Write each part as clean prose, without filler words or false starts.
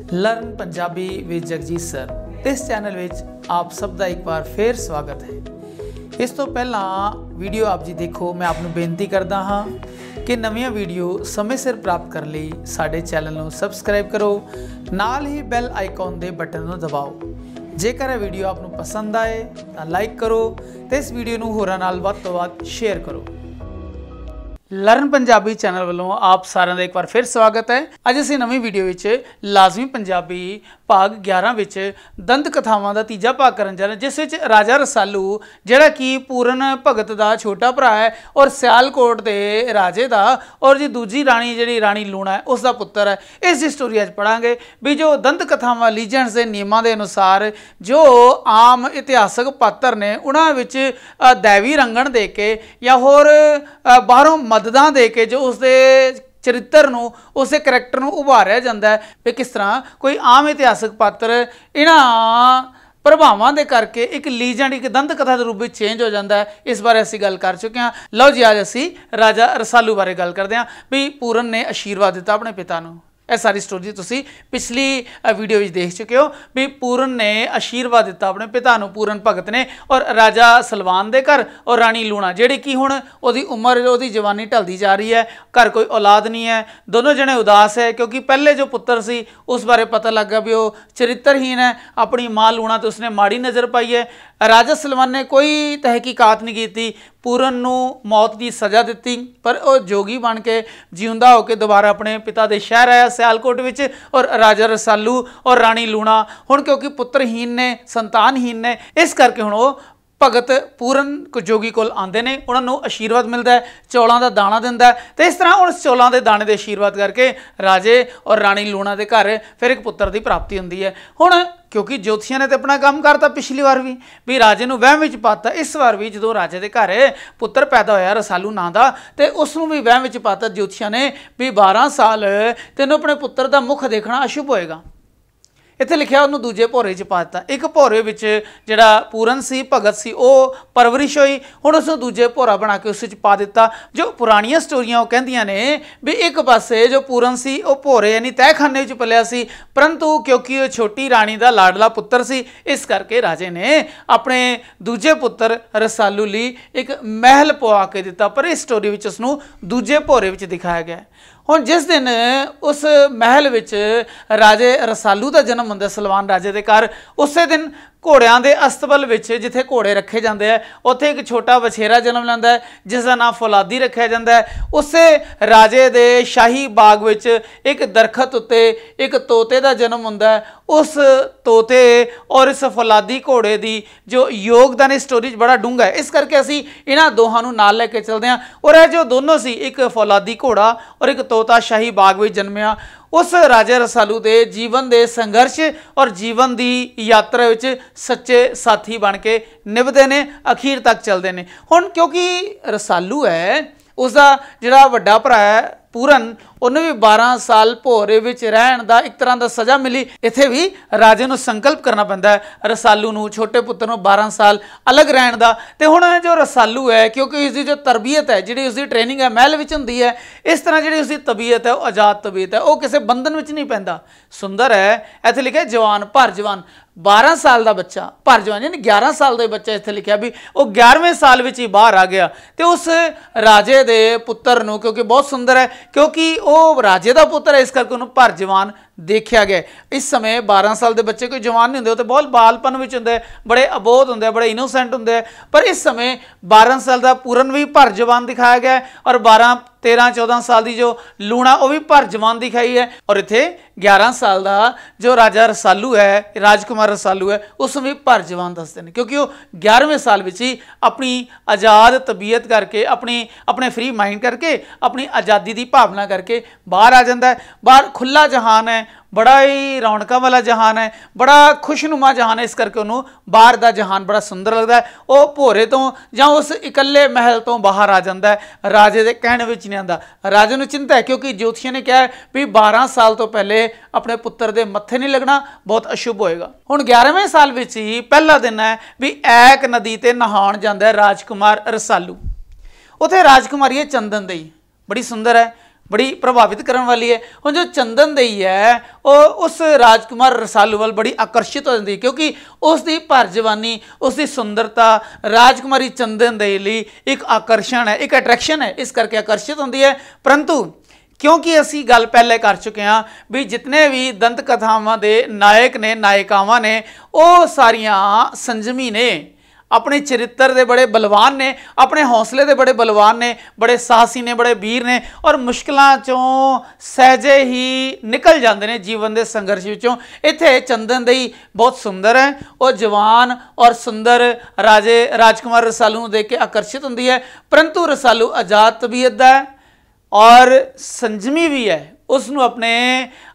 Learn Punjabi with Jagjit sir इस channel which आप सब दा एक बार फिर स्वागत है। इस तो पहला वीडियो आप जी देखो, मैं आपनू बेनती करदा हाँ कि नवीं वीडियो समय सिर प्राप्त करने लई साडे चैनल नू सबसक्राइब करो, नाल ही बैल आइकॉन दे बटन नू दबाओ। जेकर यह वीडियो आपनू पसंद आए तो लाइक करो तो इस वीडियो नू होरां नाल वध तों वध शेयर करो। लर्न पंजाबी चैनल वालों आप सारे का एक बार फिर स्वागत है। अज असीं नवीं वीडियो विच लाजमी पंजाबी भाग 11 विच दंत कथावां दा तीजा भाग करन जा रहे हैं, जिस विच राजा रसालू जिहड़ा कि पूरन भगत दा छोटा भरा है और सियालकोट दे राजे दा और जी दूजी राणी जिहड़ी राणी लूणा है उसका पुत्र है। इस स्टोरी अज पढ़ांगे भी जो दंत कथावां लीजेंड्स के नियमां दे अनुसार जो आम इतिहासक पात्र ने उन्हां विच दैवी रंगण दे के या होर बाहरों मददां दे के जो उसके चरित्र नूं उसके करैक्टर नूं उभारिया जाता है भी किस तरह कोई आम इतिहासक पात्र इन्हां प्रभावां दे करके एक लीजेंड एक दंत कथा के रूप में चेंज हो जाता है। इस बारे असीं गल कर चुके हैं। लो जी अज असीं राजा रसालू बारे गल करते हैं भी पूरन ने आशीर्वाद दिता अपने पिता नूं। यह सारी स्टोरी तुसीं पिछली वीडियो में देख चुके हो भी पूरन ने आशीर्वाद दिता अपने पिता नूं, पूरन भगत ने, और राजा सलवान दे घर और राणी लूणा जिहड़ी कि हुण उहदी उम्र उहदी जवानी ढलदी जा रही है, घर कोई औलाद नहीं है, दोनों जने उदास है क्योंकि पहले जो पुत्र सी उस बारे पता लगा भी वो चरित्रहीन है, अपनी माँ लूणा तो उसने माड़ी नज़र पाई है। राजा सलमान ने कोई तहकीकात नहीं की, पूरन नूं मौत की सज़ा दी, पर वह जोगी बन के जिउंदा होकर दोबारा अपने पिता के शहर आया सियालकोट विच। और राजा रसालू और राणी लूणा हुण क्योंकि पुत्रहीन ने संतानहीन ने इस करके हुण वो भगत पूरन को जोगी कोल आंदे ने, उन्होंने आशीर्वाद मिलता है, चौलों का दाना दिंदा है। तो इस तरह उस चौलों के दाने के आशीर्वाद करके राजे और राणी लूणा के घर फिर एक पुत्र की प्राप्ति होंदी है। हुण क्योंकि ज्योतिषियों ने तो अपना काम करता पिछली बार भी राजे नूं वहम विच पाता, इस बार भी जो राजे के घर पुत्र पैदा होया रसालू नां दा ते उसनूं भी वहम विच पाता ज्योतिषियों ने भी 12 साल तैनूं अपने पुत्र का मुख देखना अशुभ होएगा। इत्थे लिखिया उन्होंने दूजे भोरे च पा दिता। एक भोरे विच जिहड़ा पूरन सी भगत सी वो परवरिश हुई, हुण उसनूं दूजे भोरा बना के उस पा दिता। जो पुरानियां स्टोरियां वो कहिंदियां ने भी एक पासे जो पूरन सी वो भोरे यानी तहखाने विच पलिया सी, परंतु क्योंकि वो छोटी राणी का लाडला पुत्र सी इस करके राजे ने अपने दूजे पुत्र रसालू लई एक महल पवा के दिता। पर इस स्टोरी विच उसनूं दूजे भोरे विच दिखाया गया। हुण जिस दिन उस महल विच राजे रसालू का जन्म होंदा सलवान राजे के घर, उस दिन घोड़ियां के अस्तबल विच जिथे घोड़े रखे जाते हैं उत्थे एक छोटा वछेरा जन्म लैंदा है जिसका नाम फौलादी रखा जाता है। उस राजे दे शाही बाग विच एक दरखत उत्ते एक तोते का जन्म होंदा है। उस तोते और इस फौलादी घोड़े की जो योगदान इस स्टोरी बड़ा डूंगा है, इस करके असीं इन्हां दोहां नूं नाल लैके चलते हैं। और यह जो दोनों सी एक फौलादी घोड़ा और एक तोता शाही बाग में जन्मिया, उस राजा रसालू के जीवन के संघर्ष और जीवन की यात्रा विच सच्चे साथी बन के निभते हैं, अखीर तक चलते हैं। हुण क्योंकि रसालू है उसका जिहड़ा वड्डा भरा है पूरन, उन्हें भी 12 साल भोरे विच रहन दा एक तरह का सज़ा मिली। इत्थे भी राजे नूं संकल्प करना पैंदा है रसालू नूं छोटे पुत्र नूं 12 साल अलग रहन दा। ते हुण जो रसालू है क्योंकि उसकी जो तरबीयत है जिहड़ी उसकी ट्रेनिंग है महल विच हुंदी है, इस तरह जिहड़ी उसकी तबीयत है वो आज़ाद तबीयत है, वो किसी बंधन विच नहीं पैंदा। सुंदर है इत्थे लिखिआ जवान भर जवान 12 साल का बच्चा भर जवान यानी 11 साल का बच्चा इत्थे लिखिआ भी वो 11वें साल विच ही बाहर आ गया। तो उस राजे दे पुत्र नूं क्योंकि बहुत सुंदर है क्योंकि वो राजे का पुत्र है इस करके उन्होंने भर जवान देखा गया। इस समय 12 साल के बच्चे कोई जवान नहीं होंगे, तो बहुत बालपन में होंगे, बड़े अबोध होंगे, बड़े इनोसेंट होंगे। पर इस समय 12 साल का पूरन भी भर जवान दिखाया गया और 12, 13, 14 साल की जो लूणा वो भी भर जवान दिखाई है। और इत्थे 11 साल का जो राजा रसालू है राजकुमार रसालू है उसमें भी भर जवान दसते हैं क्योंकि वो 11वें साल में ही अपनी आज़ाद तबीयत करके अपने फ्री माइंड करके अपनी आज़ादी की भावना करके बाहर आ जाता है। बाहर खुला जहान है, बड़ा ही रौनकों वाला जहान है, बड़ा खुशनुमा जहान है, इस करके उन्होंने बाहर का जहान बड़ा सुंदर लगता है। वह भोरे तो या उस इकल्ले महल तो बाहर आ जाता है, राजे के कहने में नहीं आता। राजे नूं चिंता है क्योंकि ज्योतिषियों ने कहा भी 12 साल तो पहले अपने पुत्र के मत्थे नहीं लगना, बहुत अशुभ होएगा। हुण 11वें साल में ही पहला दिन है भी ऐक नदी ते नहाउण जांदा है राजकुमार रसालू। उत्थे राजकुमारी है चंदन दई, बड़ी सुंदर है, बड़ी प्रभावित करने वाली है। हुण जो चंदन दई है वो उस राजकुमार रसालू वाल बड़ी आकर्षित हो जाती है, क्योंकि उसकी भर जवानी, उसकी सुंदरता राजकुमारी चंदन दई लई एक आकर्षण है, एक अट्रैक्शन है, इस करके आकर्षित होती है। परंतु क्योंकि असी गल पहले कर चुके हैं भी जितने भी दंत कथावां दे नायक ने नायिकावां ने वो सारियां संजमी ने, अपने चरित्र दे बड़े बलवान ने, अपने हौसले दे बड़े बलवान ने, बड़े साहसी ने, बड़े वीर ने और मुश्किलों चों सहजे ही निकल जाते हैं जीवन के संघर्ष विचों। इत्थे चंदन दई बहुत सुंदर है, वो जवान और सुंदर राजे राजकुमार रसालू नूं देख के आकर्षित होंदी है, परंतु रसालू आजाद तबीयत दा है और संजमी भी है। उसनों अपने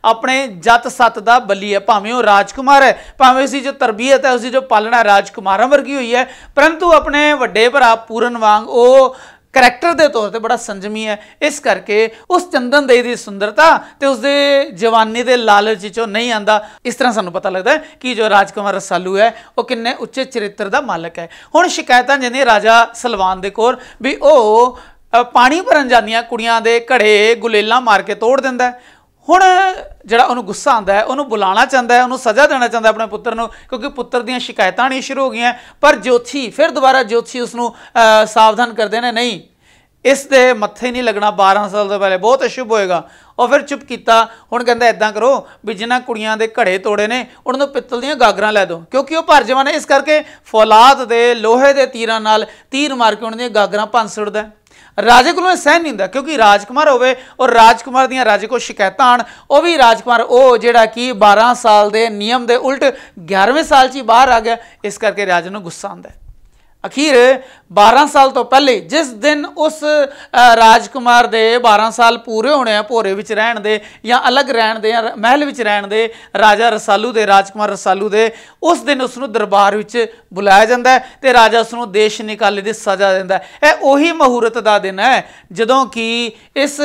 अपने जत सत का बली है, भावें वो राजकुमार है, भावें उसकी जो तरबीयत है, उसकी जो पालना राजकुमारों वर्गी हुई है, परंतु अपने वड्डे भरा पूरन वांग वो करैक्टर के तौर पर बड़ा संजमी है। इस करके उस चंदन दई की सुंदरता तो उसके जवानी के लालच चो नहीं आता। इस तरह सानू पता लगता है कि जो राजकुमार रसालू है वो किन्ने उच्चे चरित्र का मालक है। हुण शिकायतां जिहड़ियां राजा सलवान दे कोल भी वो पानी भरन जांदियां कुड़ियां दे घड़े गुलेलां मार के तोड़ दिंदा है। हुण जिहड़ा उहनूं गुस्सा आंदा है, उहनूं बुलाना चाहता है, उहनूं सज़ा देना चाहता है अपने पुत्र नूं, क्योंकि पुत्र दीयां शिकायतां आनी शुरू हो गई। पर ज्योतिषी फिर दोबारा ज्योतिषी उसनूं सावधान करते हैं, नहीं इस दे मत्थे नहीं लगना, 12 साल तो पहले बहुत अशुभ होएगा। और फिर चुप किया। हुण कहंदा इदां करो भी जिन्हां कुड़ियां दे घड़े तोड़े ने उन्हां नूं पित्तल दीयां गागरां लै दो, क्योंकि वो भर जवान है। इस करके फौलाद दे लोहे दे तीरां नाल तीर मार के उन्हां दीयां गागरां भंन सुट्टदा है। राजे को सहन नहीं होंदा, क्योंकि राजकुमार होवे और राजकुमार दियां राजे को शिकायतां आण, वो भी राजकुमार वो जिहड़ा कि 12 साल के नियम के उल्ट 11वें साल च ही बाहर आ गया। इस करके राजे नूं गुस्सा आंदा है। अखीर 12 साल तो पहले जिस दिन उस राजकुमार दे 12 साल पूरे होने हैं भोरे विच रहण दे या अलग रहण दे या महल विच रहण दे राजा रसालू दे राजकुमार रसालू दे, उस दिन उसनूं दरबार विच बुलाया जाता है ते राजा उसनूं देश निकाले की सज़ा दिंदा है। यह उही मुहूर्त का दिन है जदों कि इस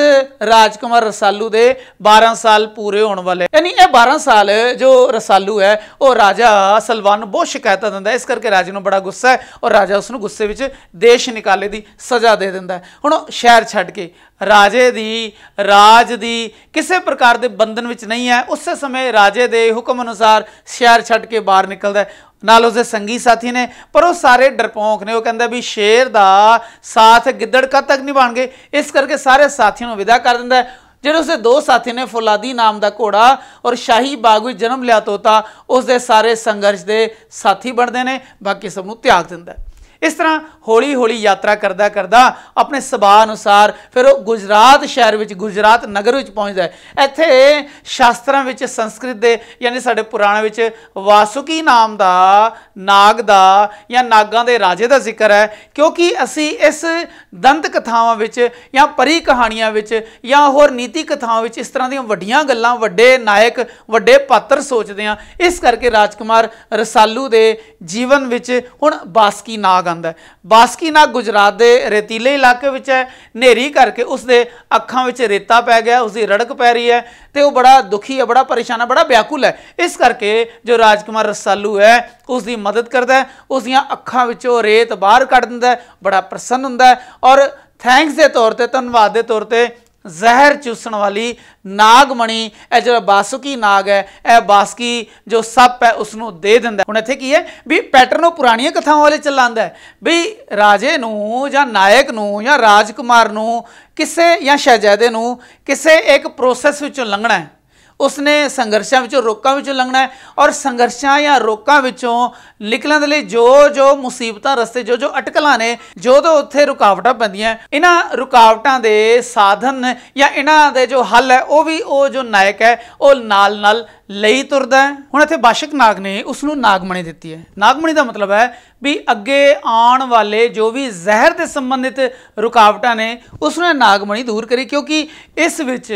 राजकुमार रसालू दे 12 साल पूरे होने वाले, यानी यह 12 साल जो रसालू है वो राजा सलवान बहुत शिकायतां दिंदा है। इस करके राजे नूं बड़ा गुस्सा है और राजा उसनूं गुस्से विच देश निकाले की सज़ा दे दिंदा है। हुण शहर छड्ड के राजे दी राज दी किसी प्रकार के बंधन विच नहीं है। उस समय राजे दे हुक्म अनुसार शहर छड्ड के बाहर निकलदा है, नाल उसके संगी साथी ने, पर वो सारे डरपोक ने। वो कहंदा भी शेर दा साथ गिद्दड़ कद तक निभाणगे, इस करके सारे साथियों को विदा कर दिंदा है। जिहड़े उसके 2 साथी ने फौलादी नाम का घोड़ा और शाही बाग में जन्म लिया तोता, उसके सारे संघर्ष के साथी बनते हैं, बाकी सबनूं त्याग दिंदा है। इस तरह हौली हौली यात्रा करदा करदा अपने सुभाਅ अनुसार फिर वो गुजरात शहर विच गुजरात नगर विच पहुँचता है। इत्थे शास्त्रां विच संस्कृत दे यानी साडे पुराणां विच वासुकी नाम दा नाग दा या नागां दे राजे दा जिक्र है, क्योंकि असी इस दंत कथावां विच या परी कहानियां विच या होर नीति कथावां विच इस तरह दी वड्डियां गल्लां वड्डे नायक वड्डे पात्र सोचदे हां। इस करके राजकुमार रसालू दे जीवन विच हुण बासकी नाग आंदा है। बासकी नाग गुजरात के रेतीले इलाके विच है। नेरी करके उसके अखां विच रेता पै गया, उसकी रड़क पै रही है तो वह बड़ा दुखी है, बड़ा परेशान है, बड़ा व्याकुल है। इस करके जो राजकुमार रसालू है उसकी मदद करता है, उसदियां अखां विचों रेत बाहर कढ दिंदा है, बड़ा प्रसन्न हुंदा है और थैंक्स के तौर पर, धन्नवाद के तौर पर जहर चूसण वाली नागमणी यह जो बासुकी नाग है, यह बासकी जो सप है उसनों दे दिंदा। हुण इत्थे की है भी पैटर्न पुरानियां कथावां वाले चलांदा है भी राजे नूं जां नायक नूं या राजकुमार नूं किसे या शहजादे नूं किसे एक प्रोसैस विचों लंघना है, उसने संघर्षां विचों रोकां विचों लंघना है और संघर्षां या रोकां विचों निकलण दे लई जो जो मुसीबतां रस्ते जो जो अटकलां ने जो उत्थे रुकावटां पैंदियां, इन्हां रुकावटां दे साधन या इन्हां दे जो हल है वो भी वो जो नायक है वो नाल नाल लई तुरदा है। हुण इत्थे बाशक नाग ने उसनूं नागमणी दित्ती है। नागमणी का मतलब है भी अगे आने वाले जो भी जहर से संबंधित रुकावटां ने उसने नागमणी दूर करी, क्योंकि इस विच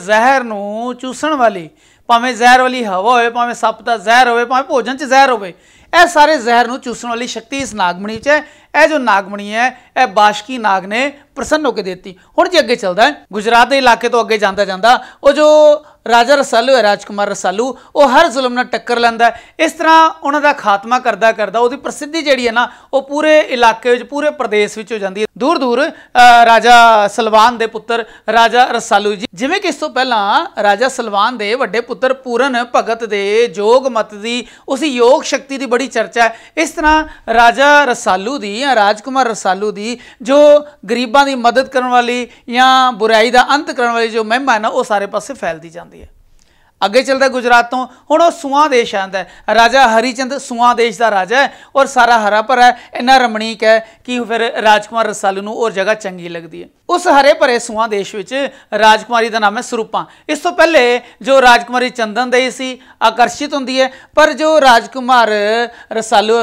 जहर नूं चूसण वाली भावें जहर वाली हवा होवे, भावें सप दा जहर होवे, भावें भोजन च जहर होवे, यह सारे जहर नूं चूसण वाली शक्ति इस नागमणी च है। यह जो नागमणी है यह बाशकी नाग ने प्रसन्न होकर देती। हुण जे अगे चलदा है गुजरात के इलाके तो अगे जांदा जांदा वो जो राजा रसालू है, राजकुमार रसालू, वो हर जुल्म नाल टक्कर लैंदा है। इस तरह उन्हां दा खात्मा करदा करदा उहदी प्रसिद्धि जिहड़ी है ना वो पूरे इलाके विच पूरे प्रदेश विच हो जांदी है। दूर दूर राजा सलवान दे पुत्र राजा रसालू जी, जिवें कि इस तों पहलां राजा सलवान दे वड्डे पुत्र पूरन भगत दे जोग मत दी उसी योग शक्ति की बड़ी चर्चा है। इस तरह राजा रसालू दी या राजकुमार रसालू दी जो गरीबां दी मदद करने वाली या बुराई का अंत करने वाली जो महिमा है ना वो सारे पासे फैलती जाती है। अगे चलता गुजरात तो हुण वो सुआ देश आंदा है। राजा हरिचंद सुआ देश का राजा है और सारा हरा भरा है, इन्ना रमणीक है कि फिर राजकुमार रसालू नूं और जगह चंगी लगती है। उस हरे भरे सुआ देश विच राजकुमारी का नाम है सरूपा। इस तो पहले जो राजकुमारी चंदन देई सी आकर्षित होंदी है, पर जो राजकुमार रसालू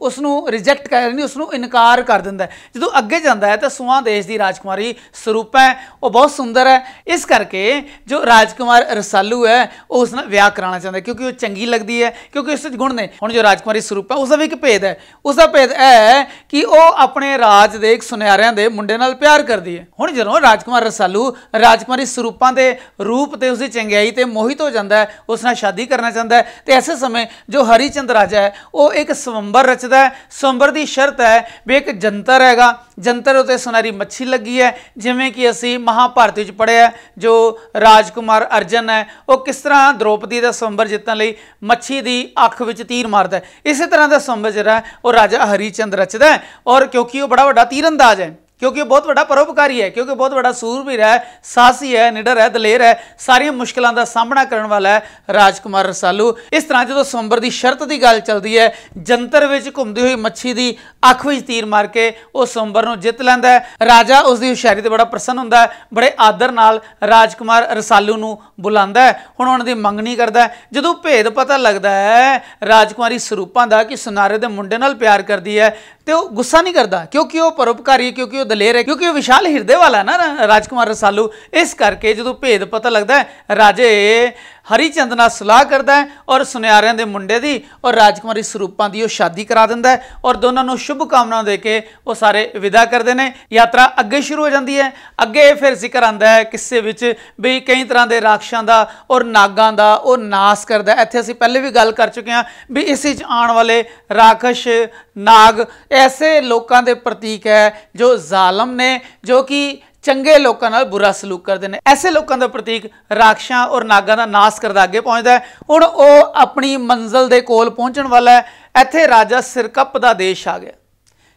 उसनूं रिजैक्ट कर नहीं, उसनूं इनकार कर दिंदा है। जो अगे जाता है तो सुआ देश की राजकुमारी सरूपा है, वो बहुत सुंदर है। इस करके जो राजकुमार रसालू है उस नाल विआह कराना चाहता है क्योंकि वो चंगी लगती है, क्योंकि उस गुण ने। हुण जो राजकुमारी सरूपा उसका भी एक भेद है। उसका भेद है कि वह अपने राज के सुनियारियां दे मुंडे नाल प्यार करती है। हुण जदों राजकुमार रसालू राजकुमारी सरूपा के रूप ते उसकी चंगियाई ते मोहित हो जाता है, उस नाल शादी करना चाहता है। तो ऐसे समय जो हरिचंद राजा है वो एक स्वंबर रचदा है। स्वंबर की शर्त है भी एक जंतर हैगा, जंतर उत्ते सुनहरी मच्छी लगी है, जिवें कि असीं महाभारत विच पढ़िया जो राजकुमार अर्जन है वो किस तरह द्रौपदी का स्वंबर जितने लई मच्छी की अख विच तीर मारदा है। इस तरह का स्वंबर जिहड़ा है वो राजा हरिचंद रचदा है। और क्योंकि वो बड़ा वड्डा तीरंदाज है, क्योंकि बहुत बड़ा परोपकारी है, क्योंकि बहुत बड़ा सूरवीर है, साहसी है, निडर है, दलेर है, सारिया मुश्किलों का सामना करने वाला है राजकुमार रसालू। इस तरह जो स्वंबर की शर्त की गल चलती है, जंतर में घूमती हुई मच्छी की अख में तीर मार के वो स्वंबर को जित लैंदा है। राजा उसकी हुशियारी तो बड़ा प्रसन्न होंदा है, बड़े आदर नाल राजकुमार रसालू नूं बुलांदा है। हुण उन्हां दी मंगनी करदा है। जदों भेद पता लगता है राजकुमारी सरूपा का कि सुनारे दे मुंडे नाल प्यार करती है तो गुस्सा नहीं करता, क्योंकि वो परोपकारी है, क्योंकि वो दलेर है, क्योंकि वो विशाल हिरदे वाला है ना राजकुमार रसालू। इस करके जो भेद पता लगता है राजे हरिचंद नाल सलाह करता है और सुनियारियां दे मुंडे दी और राजकुमारी सरूपा दी शादी करा दिंदा है और दोनों नूं शुभ कामना दे के वो सारे विदा करते हैं। यात्रा अगे शुरू हो जाती है। अगे फिर जिक्र आंदा है किस्से विच भी कई तरह के राक्षसां दा और नागां दा वो नाश करदा है। इत्थे असीं पहले भी गल कर चुके हैं भी इस विच आउण वाले राक्षस नाग ऐसे लोगों के प्रतीक है जो जालम ने, जो कि चंगे लोगों नाल बुरा सलूक करते हैं। ऐसे लोगों का प्रतीक राक्षसां और नागां दा नाश करदा अगे पहुँचता है। हुण वो अपनी मंजिल के कोल पहुँचण वाला है। इत्थे राजा सिरकप का देश आ गया।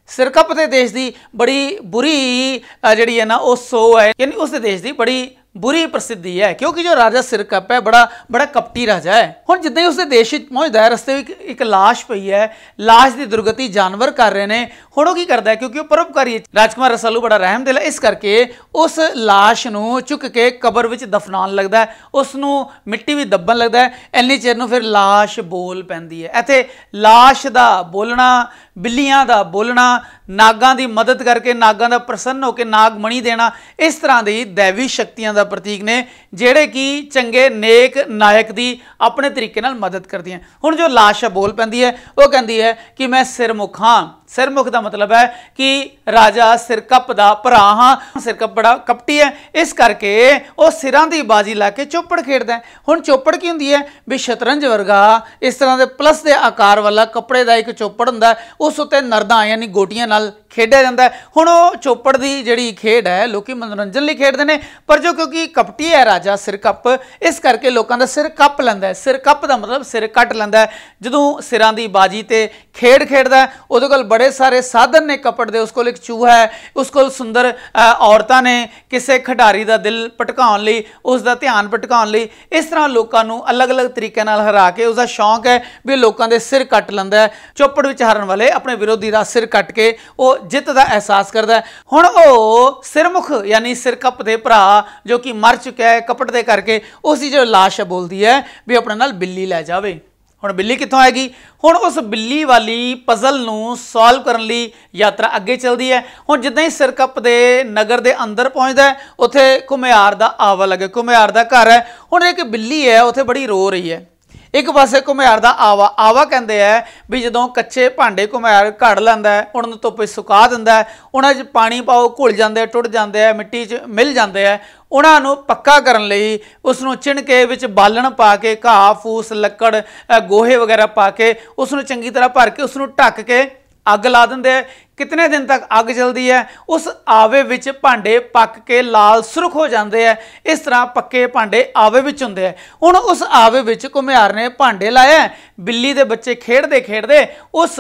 सिरकप के देश की बड़ी बुरी जिहड़ी है ना वो सो है, यानी उस देश की बड़ी बुरी प्रसिद्धि है, क्योंकि जो राजा सिरकप है बड़ा कपटी राजा है। हुण जिद्दां ही उसके देश पहुँचता है रस्ते एक लाश पई है, लाश की दुर्गति जानवर कर रहे हैं। हुण वो की करता है क्योंकि वो परोपकारी राजकुमार रसालू बड़ा रहम दिल है, इस करके उस लाश नूं चुक के कबर विच दफनाण लगता है, उसनूं मिट्टी भी दब्बण लगता है। इन्नी चिर नूं फिर लाश बोल पैंदी है। इत्थे लाश का बोलना, बिल्लियां का बोलना, नागां की मदद करके नागां दा प्रसन्न होकर नागमणी देना, इस तरह की दैवी शक्तियां दा प्रतीक ने जेड़े कि चंगे नेक नायक की अपने तरीके नाल मदद करती हैं। हुण जो लाश बोल पैंदी है वो कहती है कि मैं सिरमुख हाँ। सिरमुख का मतलब है कि राजा सिरकप का भरा हाँ। सिरकप बड़ा कपटी है, इस करके वो सिरां की बाजी ला के चौपड़ खेडदा है। हुण चौपड़ की हुंदी है भी शतरंज वर्गा इस तरह के प्लस के आकार वाला कपड़े का एक चौपड़ हुंदा है, उस उत्ते नरदा यानी गोटियां नाल खेडिया जाता है। हुण वो चौपड़ की जिहड़ी खेड है लोग मनोरंजन लई खेडदे ने, पर जो क्योंकि कपटी है राजा सिरकप, इस करके लोगों का सिर कप लैंदा है। सिर कप का मतलब सिर कट लैंदा है। जदों सिरां दी बाजी ते खेड खेडदा है उहदे कोल बड़े सारे साधन ने कपट दे, उसको एक चूहा है, उसको सुंदर औरतां ने, किसी खिडारी का दिल भटकाउण लई, उसका ध्यान भटकाउण लई, इस तरह लोगों को अलग अलग तरीके नाल हरा के उसका शौक है भी लोगों के सिर कट लैंदा है। चौपड़ विच हारन वाले अपने विरोधी का सिर कट के वो जित का एहसास करता है। हुण वो सिरमुख यानी सिरकप दे भरा जो कि मर चुका है कपट दे करके, उसकी जो लाश बोलती है भी अपने नाल बिल्ली लै जावे। हुण बिल्ली कित्थों आएगी? हुण उस बिल्ली वाली पजल नूं सॉल्व करने लई यात्रा अगे चलती है। हुण जिद्दां ही सिरकप दे नगर दे अंदर पहुँचता है उत्थे घुमियार दा आवा लगे, घुमियार दा घर है। हुण एक बिल्ली है उत्थे बड़ी रो रही है। एक पासे घुमियार दा आवा आवा कहते हैं भी जदों कच्चे भांडे घुमियार घड़ लैंदा है, उन्होंने धुप्पे सुका दिंदा है, उन्हां 'च पानी पाओ घुल जाते हैं, टुट जाते हैं, मिट्टी 'च मिल जाते हैं। उन्होंने पक्का करने लई उसनूं चिणके विच बालन पा के घाह फूस लक्कड़ गोहे वगैरह पा के उसनूं चंगी तरह भर के उसनूं ढक के अग ला देंदे है। कितने दिन तक अग जलती है, उस आवे विच भांडे पक के लाल सुरख हो जाते हैं। इस तरह पक्के भांडे आवे विच हुंदे है। हुण उस आवे विच घुमियार ने भांडे लाए, बिल्ली दे बच्चे खेडदे खेडदे उस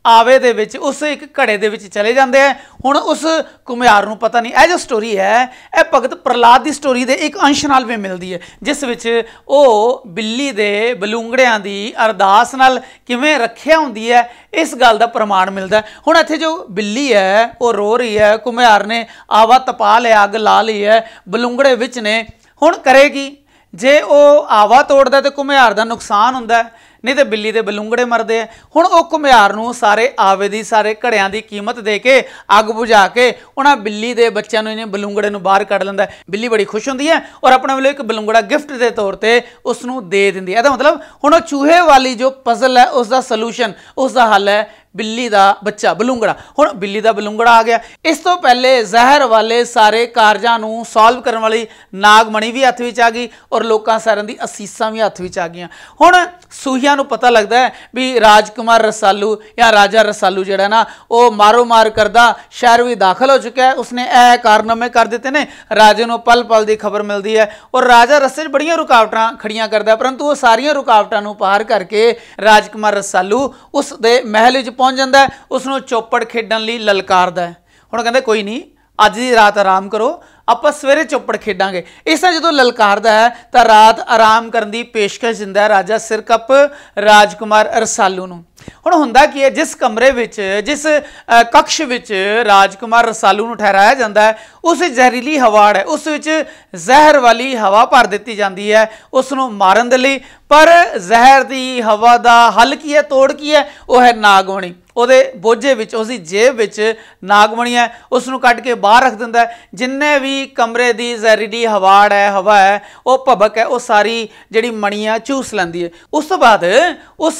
आवे दे विच उस एक घड़े दे विच चले जाते हैं। हुण उस घुमियार नूं पता नहीं, यह जो स्टोरी है यह भगत प्रहलाद की स्टोरी के एक अंश नाल भी मिलती है, जिस विच वो बिल्ली दे बलूंगड़ियां दी अरदास नाल किवें रखिया हुंदी है, इस गल का प्रमाण मिलता है। हुण इत्थे जो बिल्ली है वो रो रही है, घुमियार ने आवा तपा लिया, अग ला ली है, बलूंगड़े विच ने। हुण करेगी जे वो आवा तोड़दा तो घुमियार का नुकसान हुंदा है, नहीं तो बिल्ली के बलूंगड़े मरते हैं। हुण वो घुमियार नूं सारे आवे दी सारे घड़ियां की कीमत दे के अग बुझा के उन्हां बिल्ली के बच्चों इन्हें बलूंगड़े नूं बाहर कढ़ लैंदा है। बिल्ली बड़ी खुश होंदी है और अपने वालों एक बलूंगड़ा गिफ्ट के तौर पर उसनूं दे दिंदी है। इसदा मतलब हुण चूहे वाली जो पजल है उसका सलूशन, उसका हल है बिल्ली का बच्चा बलूंगड़ा। हुण बिल्ली का बलूंगड़ा आ गया। इस तो पहले जहर वाले सारे कारजां नूं सॉल्व करने वाली नागमणी भी हत्थ विच आ गई और लोकां सारिਆਂ दी असीसां भी हत्थ विच आ गईयां। हुण सूहियां नूं पता लगता है भी राजकुमार रसालू या राजा रसालू जिहड़ा ना वो मारो मार करदा शहर भी दाखिल हो चुका है। उसने यह कारनामे कर दिते ने, राजे नूं पल पल की खबर मिलती है और राजा रस्ते बड़ियां रुकावटां खड़ियां करदा है, परंतु वो सारियां रुकावटां नूं पार करके राजकुमार रसालू उस दे महल विच पहुंच जाता है, उसनों चौपड़ खेडण लई ललकारदा है। हुण कहंदे कोई नहीं, अज दी रात आराम करो, आपां सवेरे चौपड़ खेडांगे। इस तरह जो ललकारदा है तो रात आराम करने की पेशकश दिंदा है राजा सिरकप राजकुमार रसालू नूं। हुण हुंदा की है, जिस कमरे विच जिस कक्ष विच राजकुमार रसालू नूं ठहराया जाता है उस जहरीली हवाड़ है, उस विच जहर वाली हवा भर दी जाती है उसनूं मारन दे लई। पर जहर की हवा का हल की है, तोड़ की है, वह है नागमणी। ਉਹਦੇ बोझे विच उसकी जेब विच नागमणी है, उसनूं कढ़ के बाहर रख दिंदा है। जिन्ने भी कमरे की जहरीली हवाड़ है, हवा है, वह भबक है, वह सारी जिहड़ी मणी है चूस लैंदी है। उस तो बाद उस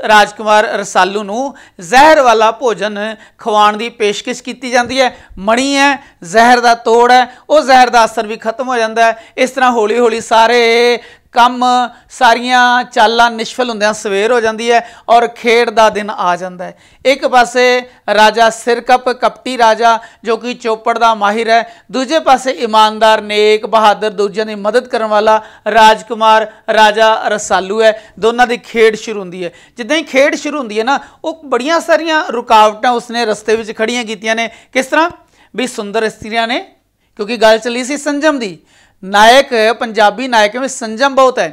राजकुमार रसालू नूं जहर वाला भोजन खवाण की पेशकश की जाती है। मणी है, जहर का तोड़ है, वह जहर का असर भी खत्म हो जाता है। इस तरह हौली हौली सारे कम सारियां चालां निष्फल होंदियां सवेर हो जाती है और खेड का दिन आ जाता है। एक पासे राजा सिरकप कपटी राजा जो कि चौपड़ का माहिर है, दूजे पासे ईमानदार नेक बहादुर दूजिਆਂ की मदद करने वाला राजकुमार राजा रसालू है। दोनों की खेड शुरू होती है। जिद्दां ही खेड शुरू होती है ना, वो बड़ियां सारियां रुकावटां उसने रस्ते में खड़ियां कीतियां ने। किस तरह भी सुंदर स्त्रियां ने, क्योंकि गल चली सी संजम की। नायक पंजाबी नायक में संजम बहुत है,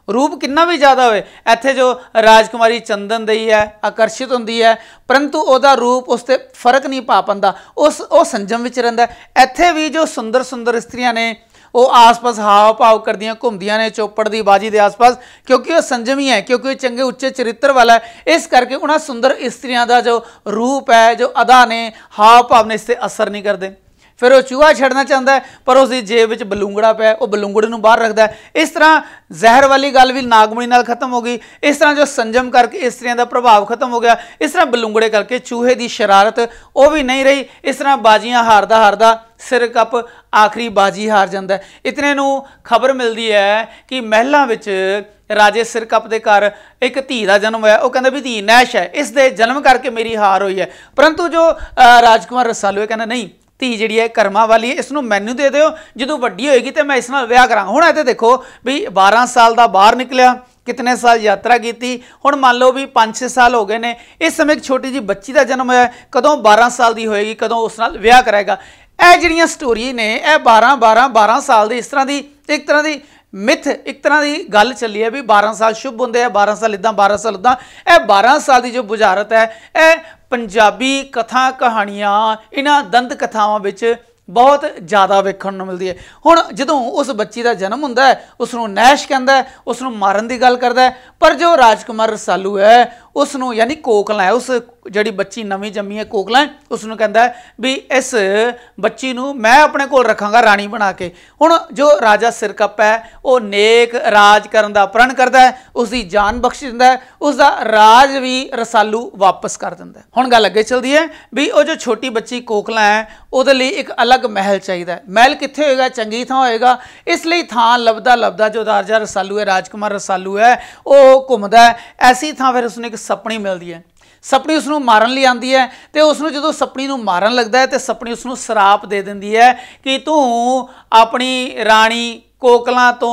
रूप कितना भी ज़्यादा होए। इत्थे जो राजकुमारी चंदन दई है आकर्षित होंदी है, परंतु उसका रूप उस पर फर्क नहीं पा पाता, उस संजम विच रहिंदा है। इत्थे भी जो सुंदर सुंदर स्त्रियां ने वो आस पास हाव भाव करदियां घूमदियां ने चौपड़ की बाजी के आस पास, क्योंकि वह संजमी है, क्योंकि वह चंगे उच्चे चरित्र वाला है। इस करके उन्होंने सुंदर स्त्रियां का जो रूप है, जो अदा ने, हाव भाव ने इस पर असर नहीं करते। फिर वह चूहा छड़ना चाहता है, पर उसकी जेब में बलूंगड़ा पिया, वह बलूंगड़े नूं बाहर रखता है। इस तरह जहर वाली गल भी नागमणी नाल खत्म हो गई। इस तरह जो संजम करके स्त्रियों का प्रभाव खत्म हो गया। इस तरह बलूंगड़े करके चूहे की शरारत वह भी नहीं रही। इस तरह बाजियां हारदा हारदा सिरकप आखिरी बाजी हार जाता है। इतने नूं खबर मिलती है कि महलों विच राजे सिरकप के घर एक धी का जन्म होया। वो कहते भी धी नैश है, इस दे जन्म करके मेरी हार हुई है। परंतु जो राजकुमार रसालू है कहना नहीं, धी जी है कर्मा वाली है, इसनों मैनू दे दो, जो वड्डी होएगी तो मैं इस नाल विआह करांगा। हुण इत्थे देखो भी 12 साल का बाहर निकलिया, कितने साल यात्रा की, हुण मान लो भी 5-6 साल हो गए ने। इस समय एक छोटी जी बच्ची का जन्म होया, कदों 12 साल की होएगी, कदों उस नाल विआह कराएगा। यह जिहड़ियां स्टोरी ने यह 12 साल की इस तरह की एक तरह की मिथ, एक तरह की गल चली है भी 12 साल शुभ होंगे है, 12 साल इदा 12 साल उदा। यह 12 साल की जो बुझारत है यह पंजाबी कथा कहानियां इन्हां दंत कथावां विच बहुत ज़्यादा वेखण नूं मिलदी है। हुण जदों उस बच्ची का जन्म हुंदा है उसनूं नैश कहंदा है, उसनूं मारन की गल करदा है, पर जो राजकुमार रसालू है उसनों यानी कोकला है, उस जिहड़ी बच्ची नवीं जम्मी है कोकला है, उसनों कहता है भी इस बच्ची नूं मैं अपने कोल रखांगा राणी बना के। हुण जो राजा सिरकप है वो नेक राज करन दा प्रण करता है, उसकी जान बख्श दिंदा है, उसका राज भी रसालू वापस कर दिंदा है। हुण गल अगे चलदी है भी वो जो छोटी बच्ची कोकला है उहदे लई एक अलग महल चाहिए। महल कित्थे होएगा? चंगी थां होएगा। इसलिए थां लभदा लभदा जो राजा रसालू है, राजकुमार रसालू है, वो घुमदा है। ऐसी थां फिर उसनूं एक सपनी मिलती है। सपनी उसनूं मारन लई आंदी है ते उसनूं जदों सपनी नूं मारन लगदा है ते सपनी उसनूं श्राप दे दिंदी है कि तूं अपनी राणी कोकला तो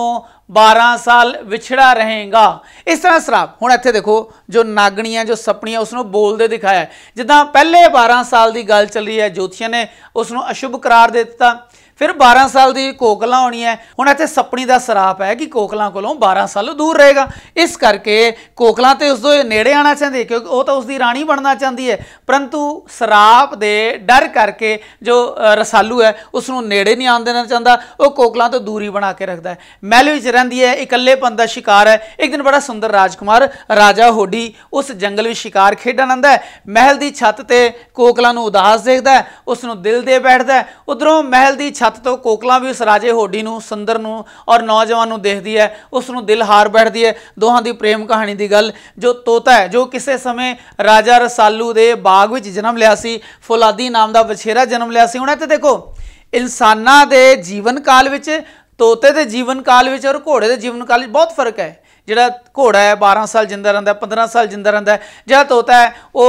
12 साल विछड़ा रहेगा। इस तरह श्राप। हुण इत्थे देखो जो नागणियां जो सपनियां उसनूं बोलदे दिखाया है। जिद्दां पहले 12 साल की गल चल रही है, ज्योतिषियां ने उसनूं अशुभ करार दे दिता। फिर 12 साल की कोकला होनी है। हुण इत्थे सपनी का श्राप है कि कोकला कोलों 12 साल दूर रहेगा। इस करके कोकला तो उसके नेड़े आना चाहती, क्योंकि वह तो उसकी राणी बनना चाहती है, परंतु श्राप दे डर करके जो रसालू है उसनों नेड़े नहीं आन देना चाहता, वह कोकला तो दूरी बना के रखता है। महल विच रहिंदी है, इकल्लेपन का शिकार है। एक दिन बड़ा सुंदर राजकुमार राजा होडी उस जंगल में शिकार खेडन आंदा है। महल की छत ते कोकला नूं उदास देखता है, उसनों दिल दे बैठता है। उधरों महल की छत तो कोकला भी उस राजे होडी नूं, सुंदर नूं और नौजवान नूं देखदी है, उसनूं दिल हार बैठदी है। दोहां दी प्रेम कहानी दी गल। जो तोता है जो किसी समय राजा रसालू दे बाग विच जन्म लिया सी, फौलादी नाम दा वछेरा जन्म लिया सी। हुण इत्थे देखो इंसानां दे जीवन काल विच, तोते दे जीवन काल विच और घोड़े दे जीवन काल विच बहुत फर्क है। जिहड़ा घोड़ा है 12 साल जिंदा रहिंदा है, 15 साल जिंदा रहिंदा है। जिहड़ा तोता है वो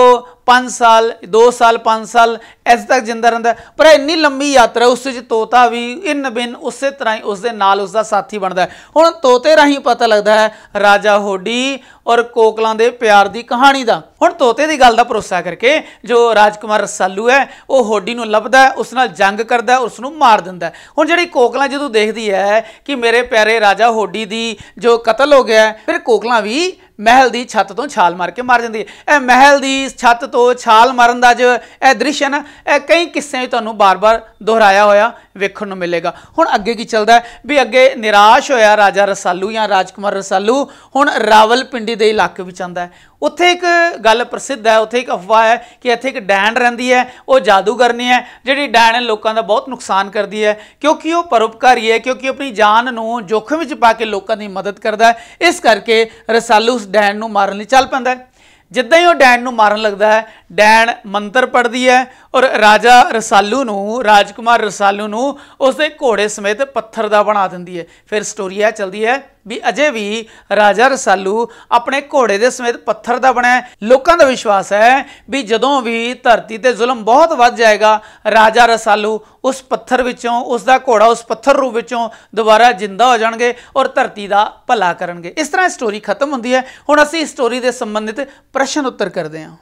5 साल 2 साल 5 साल इस तक जिंदा रहिंदा है। पर इन्नी लंबी यात्रा उस तोता भी इन बिन उस तरह ही उसके नाल उसका साथी बनता है। हुण तोते राही पता लगता है राजा होडी और कोकला दे प्यार की कहानी का। हुण तोते की गल का भरोसा करके जो राजकुमार रसालू है वो होडी नूं लभदा है, उस नाल जंग करदा है, उसनूं मार दिंदा है। हुण जिहड़ी कोकला जदों देखदी है कि मेरे प्यारे राजा होडी दी जो कतल हो गया, फिर कोकला भी महल की छत तो छाल मार के मर जाती है। महल की छत तो छाल मारन का जो यह दृश्य है ना, कई किस्से में तुहानूं बार बार दोहराया होया वेखण नूं मिलेगा। हुण अगे की चलदा है भी अगे निराश होया राजा रसालू या राजकुमार रसालू हुण रावलपिंडी के इलाके में आंदा है। उत्थे एक गल प्रसिद्ध है, उत्थे एक अफवाह है कि इत्थे एक डैन रहिंदी है, वो जादूगरनी है। जिहड़ी डैन है लोगों का बहुत नुकसान करती है, क्योंकि वो परोपकारी है, क्योंकि अपनी जान नूं जोखिम विच पा के लोगों की मदद करता है। इस करके रसालू उस डैन नूं मारन लई चल पैंदा है। जिद्दां ही वो डैन नूं मारन लगता है, डैन मंत्र पढ़ती है और राजा रसालू नूं, राजकुमार रसालू नूं उसके घोड़े समेत पत्थर का बना दिंदी है। फिर स्टोरी यह चलती है भी अजे भी राजा रसालू अपने घोड़े के समेत पत्थर का बना है। लोगों का विश्वास है भी जदों भी धरती ते जुल्म बहुत वध जाएगा, राजा रसालू उस पत्थर विचों, उसका घोड़ा उस पत्थर रूप विचों दोबारा जिंदा हो जाएंगे और धरती का भला करेंगे। इस तरह स्टोरी खत्म होती है। हुण असीं इस स्टोरी के संबंधित प्रश्न उत्तर करते हैं।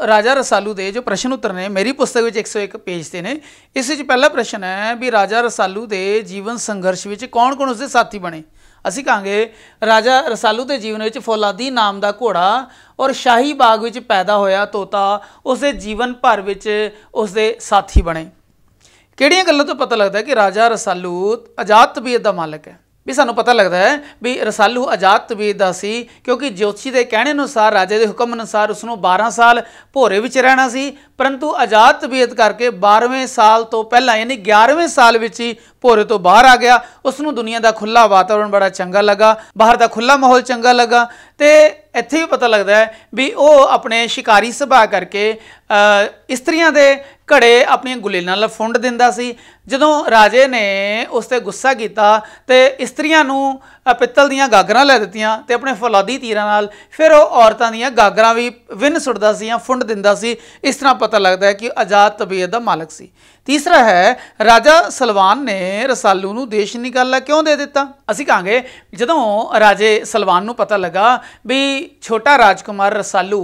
राजा रसालू के जो प्रश्न उत्तर ने मेरी पुस्तक में 101 पेज से ने। इस पहला प्रश्न है भी राजा रसालू के जीवन संघर्ष में कौन कौन उसके साथी बने। असीं कहांगे राजा रसालू के जीवन में फौलादी नाम का घोड़ा और शाही बाग में पैदा होया तोता उसके जीवन भर में उसके साथी बने। किहड़ियां गल्लां तो पता लगता है कि राजा रसालू आजाद तबीयत का मालक है। भी सानू पता लगता है भी रसालू आजाद तबीयत का सी, क्योंकि ज्योतिषी के कहने अनुसार राजे के हुक्म अनुसार उसनों 12 साल भोरे विच रहना सी, परंतु आजाद तबीयत करके 12वें साल तो पहला यानी 11वें साल विच ही भोरे तो बाहर आ गया। उसनों दुनिया का खुला वातावरण बड़ा चंगा लगा, बाहर का खुला माहौल चंगा लगा। तो इत्थे भी पता लगता है भी वो अपने शिकारी सुभाਅ करके इस्त्रियां दे घड़े अपनी गुलेलां नाल फुंड दिंदा सी। जदों राजे ने उस ते गुस्सा किया तो इस्त्रियां नूं पित्तल दीयां गागरां लै दित्तियां ते अपने फौलादी तीरां नाल फिर वो औरतां दीयां गागरां भी विन सुटदा सी या फुंड दिंदा सी। इस तरह पता लगता है कि आजाद तबीयत का मालक सी। तीसरा है राजा सलवान ने रसालू नूं देश निकाला क्यों दे दिता। असीं कहांगे जदों राजे सलवान नूं पता लगा भी छोटा राजकुमार रसालू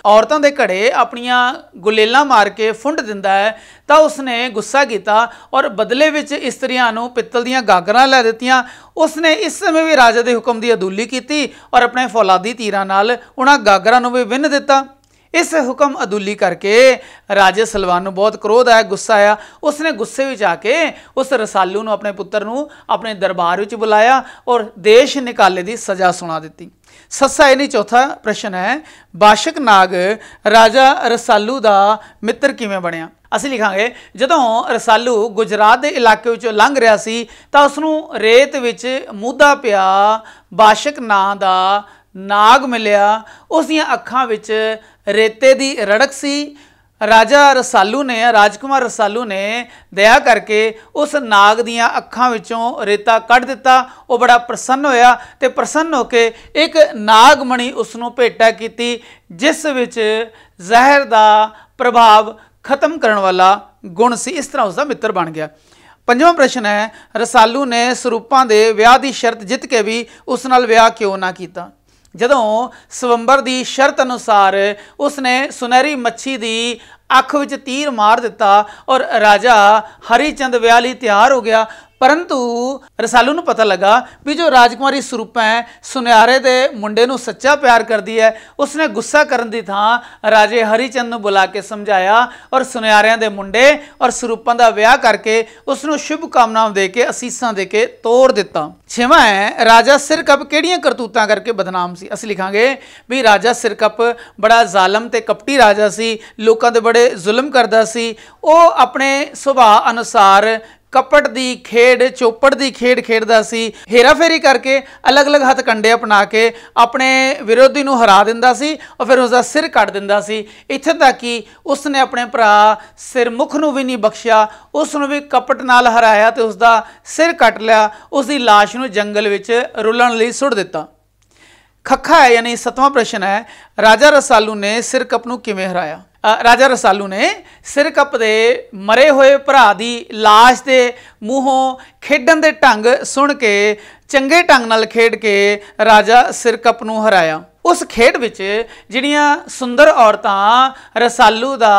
औरतां दे घड़े अपनियां गुलेलां मार के फुंड दिंदा है, तो उसने गुस्सा किया और बदले विच इस्त्रियां नूं पित्तल दीयां गागरां लै दित्तियां। उसने इस समय भी राजे दे हुक्म की अदूली की और अपने फौलादी तीरां नाल उन्हां गागरां नूं भी विन दिता। इस हुक्म अदूली करके राजे सलवान नूं बहुत क्रोध आया, गुस्सा आया। उसने गुस्से विच आके उस रसालू नूं अपने पुत्र नूं अपने दरबार विच बुलाया और देश निकाले की सज़ा सुना दी। सस्सा यानी चौथा प्रश्न है, बाशक नाग राजा रसालू का मित्र किवें बनिया। ਅਸੀਂ ਲਿਖਾਂਗੇ ਜਦੋਂ ਰਸਾਲੂ ਗੁਜਰਾਤ ਦੇ ਇਲਾਕੇ ਵਿੱਚੋਂ ਲੰਘ ਰਿਹਾ ਸੀ ਤਾਂ ਉਸ ਨੂੰ ਰੇਤ ਵਿੱਚ ਮੂਧਾ ਪਿਆ ਬਾਸ਼ਕ ਨਾਂ ਦਾ ਨਾਗ ਮਿਲਿਆ। ਉਸ ਦੀਆਂ ਅੱਖਾਂ ਵਿੱਚ ਰੇਤੇ ਦੀ ਰੜਕ ਸੀ। ਰਾਜਾ ਰਸਾਲੂ ਨੇ, ਰਾਜਕੁਮਾਰ ਰਸਾਲੂ ਨੇ ਦਇਆ ਕਰਕੇ ਉਸ ਨਾਗ ਦੀਆਂ ਅੱਖਾਂ ਵਿੱਚੋਂ ਰੇਤਾ ਕੱਢ ਦਿੱਤਾ। ਉਹ ਬੜਾ ਪ੍ਰਸੰਨ ਹੋਇਆ ਤੇ ਪ੍ਰਸੰਨ ਹੋ ਕੇ ਇੱਕ ਨਾਗਮਣੀ ਉਸ ਨੂੰ ਭੇਟਾ ਕੀਤੀ ਜਿਸ ਵਿੱਚ ਜ਼ਹਿਰ ਦਾ ਪ੍ਰਭਾਵ खत्म करने वाला गुण सी। इस तरह उसका मित्र बन गया। पंजवां प्रश्न है, रसालू ने स्वरूपां दे विआह की शर्त जित के भी उस नाल विआह क्यों ना किया। जदों स्वयंवर की शर्त अनुसार उसने सुनहरी मच्छी की अख विच तीर मार दिता और राजा हरीचंद विआह लई तैयार हो गया। परंतु रसालू नूं पता लगा भी जो राजकुमारी स्वरूपा है सुनियारे दे मुंडे नूं सच्चा प्यार करती है। उसने गुस्सा करन दी थां राजे हरीचंद नूं बुला के समझाया और सुनियारियां दे मुंडे और स्वरूपां दा विआह करके उसनूं शुभ कामनावां दे के असीसां दे के तोड़ दिता। छेवां है, राजा सिरकप किहड़ियां करतूतां करके बदनाम सी। असीं लिखांगे भी राजा सिरकप बड़ा जालम ते कपटी राजा सी, लोकां दे बड़े जुल्म करदा सी। ਉਹ अपने सुभाਅ अनुसार कपट की खेड, चौपड़ की खेड खेडदा सी। हेरा फेरी करके अलग अलग हथकंडे अपना के अपने विरोधी नूं हरा दिंदा सी और फिर उसका सिर कट दिंदा सी। इत्थे तक कि उसने अपने भरा सिरमुख नूं भी नहीं बख्शिया, उसनूं भी कपट नाल हराया ते उसका सिर कट लिया। उसकी लाश नूं जंगल विच रुलण लई सुट दिता। खखा है यानी सतवां प्रश्न है, राजा रसालू ने सिरकप नूं किवें हराया। राजा रसालू ने सिरकप दे मरे हुए भरा दी लाश दे मूहों खेडन दे ढंग सुन के चंगे ढंग नाल खेड के राजा सिरकप नूं हराया। उस खेड विच जिहड़ियां सुंदर औरतां रसालू दा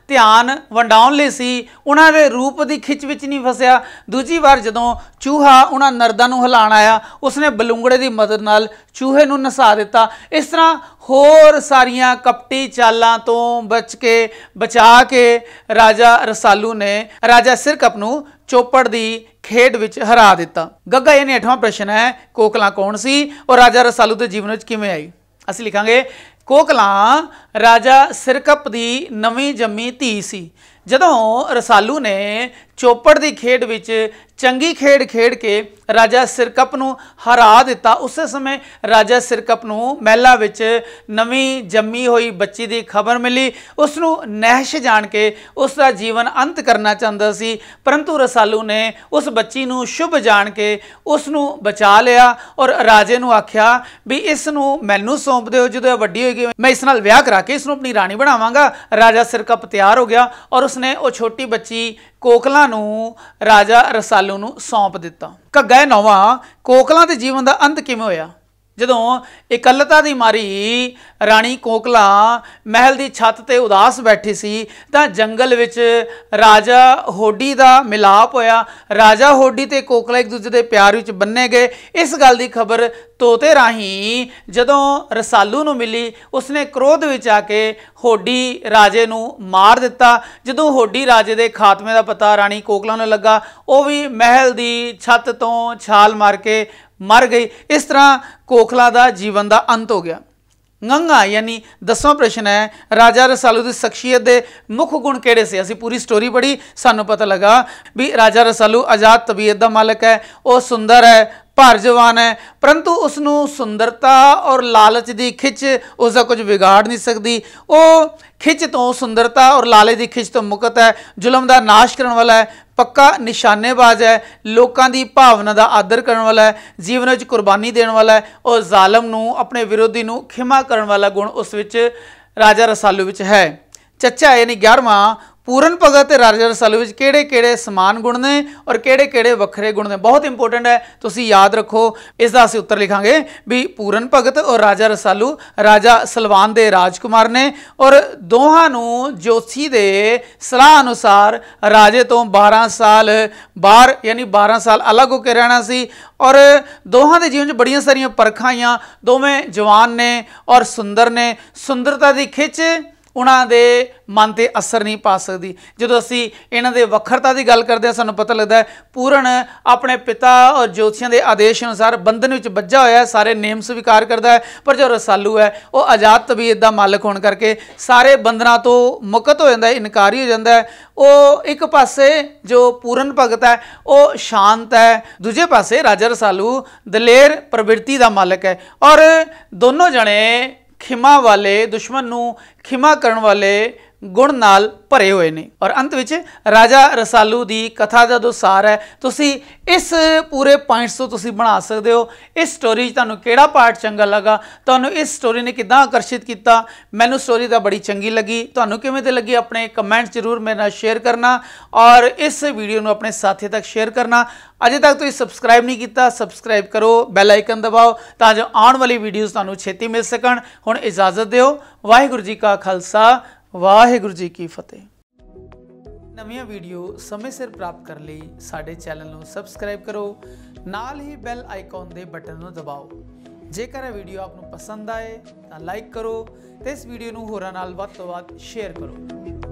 ध्यान वंडाउण लई सी उन्हां दे रूप दी खिच विच नहीं फसिया। दूजी बार जदों चूहा उन्हां नरदां नूं हिलाण आया उसने बलूंगड़े दी मदद नाल चूहे नूं नसा दिता। इस तरह होर सारियां कपटी चालां तो बचा के राजा रसालू ने राजा सिरकप नूं चौपड़ दी खेड विच हरा दिता। गग्गा यानी 8वां प्रश्न है, कोकलां कौन सी और राजा रसालू के जीवन विच किवें आई। असीं लिखांगे कोकलां राजा सिरकप दी नवीं जम्मी धी सी। जदों रसालू ने चौपड़ की खेड विच चंगी खेड खेड के राजा सिरकप नूं हरा दिता, उस समय राजा सिरकप नूं महलां विच नवीं जम्मी हुई बच्ची की खबर मिली। उसनूं नहश जान के उसका जीवन अंत करना चाहता सी, परंतु रसालू ने उस बच्ची नूं शुभ जान के उसनूं बचा लिया और राजे नूं आख्या भी इसनूं मैनूं सौंप दिओ, जदों वड्डी होएगी मैं इस नाल विआह करा के इसनूं अपनी राणी बनावांगा। राजा सिरकप तैयार हो गया और उसने वो छोटी बच्ची कोकलां नूं राजा रसालू नूं सौंप दिता। घग्गा 9वां, कोकलां दे जीवन का अंत किवें होया। जदों इकल्लता की मारी राणी कोकला महल की छत ते उदास बैठी सी तां जंगल विच राजा होडी का मिलाप होया। राजा होडी ते कोकला एक दूजे के प्यार विच बन्ने गए। इस गल की खबर तोते राही जदों रसालू नूं मिली उसने क्रोध विच आके होडी राजे नूं मार दिता। जदों होडी राजे के खात्मे का पता राणी कोकला नूं लगा, वो भी महल की छत तो छाल मार के मर गई। इस तरह कोकला का जीवन का अंत हो गया। गंगा यानी 10वां प्रश्न है, राजा रसालू की शख्सियत के मुख गुण किहड़े से। असीं पूरी स्टोरी पढ़ी, सानू पता लगा भी राजा रसालू आजाद तबीयत का मालक है, वह सुंदर है, भार जवान है, परंतु उसनूं सुंदरता और लालच की खिच उसका कुछ बिगाड़ नहीं सकती। वो खिच तो सुंदरता और लालच की खिच तो मुक्त है, जुल्म का नाश करने वाला है, पक्का निशानेबाज है, लोगों की भावना का आदर करने वाला है, जीवन में कुर्बानी देने वाला है और जालम नूं अपने विरोधी नूं खिमा करने वाला गुण उस विच राजा रसालू विच है। चचा यानी 11वां, पूरन भगत ते राजा रसालू विच किहड़े-किहड़े समान गुण ने और किहड़े-किहड़े वखरे गुण ने, बहुत इंपोर्टेंट है, तुसीं याद रखो। इसका असीं उत्तर लिखांगे भी पूरन भगत और राजा रसालू राजा सलवान दे राजकुमार ने और दोहां नूं जोशी दे सलाह अनुसार राजे तो 12 साल बाहर यानी 12 साल अलग होकर रहना सी और दोहां दे जीवन च बड़ियां सारियां परखां आईयां। दोवें जवान ने और सुंदर ने, सुंदरता की खिच उन्हां दे मन ते असर नहीं पा सकती। जदों असीं इन्हां दे वखरता की गल करते हैं सानूं पता लगता है पूरन अपने पिता और ज्योतिषियों के आदेश अनुसार बंधन विच बज्झा होया है, सारे नियम स्वीकार करता है। पर जो रसालू है वह आज़ाद तबीयत का मालक होने करके सारे बंधनों तो मुक्त हो जाता है, इनकारी हो जाता है। वो एक पासे जो पूरन भगत है वह शांत है, दूजे पासे राजा रसालू दलेर प्रवृत्ति का मालक है और दोनों जने खिमा वाले, दुश्मन नूं खिमा करन वाले गुण नाल भरे हुए ने। और अंत विच राजा रसालू की कथा का जो सार है तुसी इस पूरे पॉइंट्स तो तुसी बना सकते हो। इस स्टोरी तुहानूं किहड़ा पार्ट चंगा लगा, तुहानूं इस स्टोरी ने किद्दां आकर्षित किया। मैनूं स्टोरी तो बड़ी चंगी लगी, तुहानूं किवें दी लगी अपने कमेंट्स जरूर मेरे नाल शेयर करना और इस वीडियो नूं अपने साथी तक शेयर करना। अजे तक तुसीं सबसक्राइब नहीं किया, सबसक्राइब करो, बैल आइकन दबाओ तां जो आउण वाली वीडियोज़ तुहानूं छेती मिल सकण। हुण इजाजत दिओ। वाहिगुरू जी का खालसा, वाहिगुरू जी की फतेह। नवीं वीडियो समय सिर प्राप्त करने लिए साडे चैनल को सबसक्राइब करो, नाल ही बैल आइकॉन दे बटन को दबाओ। जेकर वीडियो आपको पसंद आए तो लाइक करो तो इस वीडियो को होरां नाल वध तो वध शेयर करो।